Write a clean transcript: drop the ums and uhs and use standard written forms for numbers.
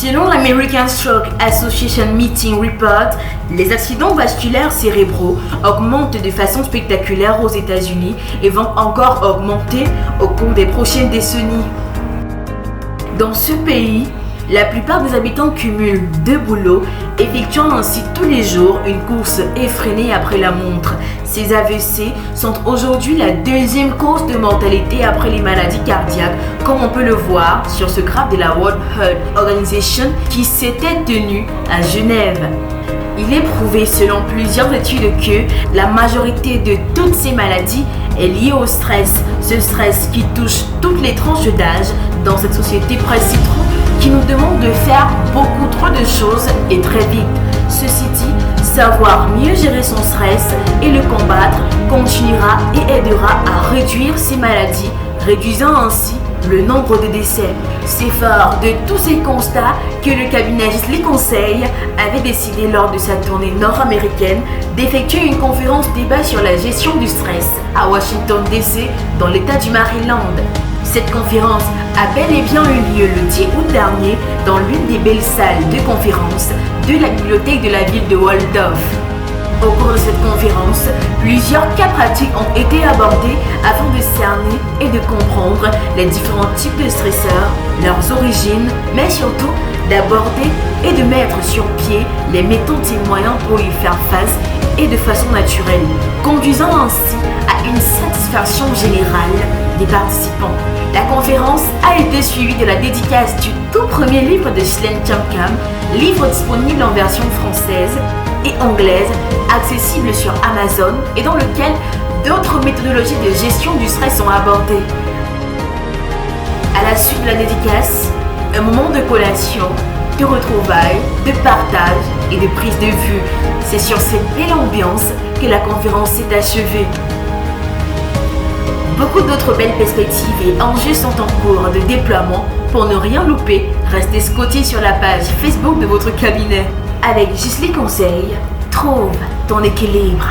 Selon l'American Stroke Association Meeting Report, les accidents vasculaires cérébraux augmentent de façon spectaculaire aux États-Unis et vont encore augmenter au cours des prochaines décennies. Dans ce pays, la plupart des habitants cumulent deux boulots, effectuant ainsi tous les jours une course effrénée après la montre. Ces AVC sont aujourd'hui la deuxième cause de mortalité après les maladies cardiaques, comme on peut le voir sur ce graphe de la World Health Organization qui s'était tenu à Genève. Il est prouvé selon plusieurs études que la majorité de toutes ces maladies est liée au stress. Ce stress qui touche toutes les tranches d'âge dans cette société presque trop qui nous demande de faire beaucoup trop de choses et très vite. Ceci dit, savoir mieux gérer son stress et le combattre continuera et aidera à réduire ces maladies, réduisant ainsi le nombre de décès. C'est fort de tous ces constats que le cabinet Gisli Conseil avait décidé lors de sa tournée nord-américaine d'effectuer une conférence débat sur la gestion du stress à Washington DC dans l'état du Maryland. Cette conférence a bel et bien eu lieu le 10 août dernier dans l'une des belles salles de conférence de la bibliothèque de la ville de Waldorf. Au cours de cette conférence, plusieurs cas pratiques ont été abordés afin de cerner et de comprendre les différents types de stresseurs, leurs origines, mais surtout d'aborder et de mettre sur pied les méthodes et moyens pour y faire face et de façon naturelle, conduisant ainsi à une satisfaction générale des participants. La conférence a été suivie de la dédicace du tout premier livre de Ghislaine Camcam, livre disponible en version française et anglaise, accessible sur Amazon et dans lequel d'autres méthodologies de gestion du stress sont abordées. À la suite de la dédicace, un moment de collation, de retrouvailles, de partage et de prise de vue. C'est sur cette belle ambiance que la conférence s'est achevée. Beaucoup d'autres belles perspectives et enjeux sont en cours de déploiement. Pour ne rien louper, restez scotchés sur la page Facebook de votre cabinet. Avec Gisli Conseil, trouve ton équilibre.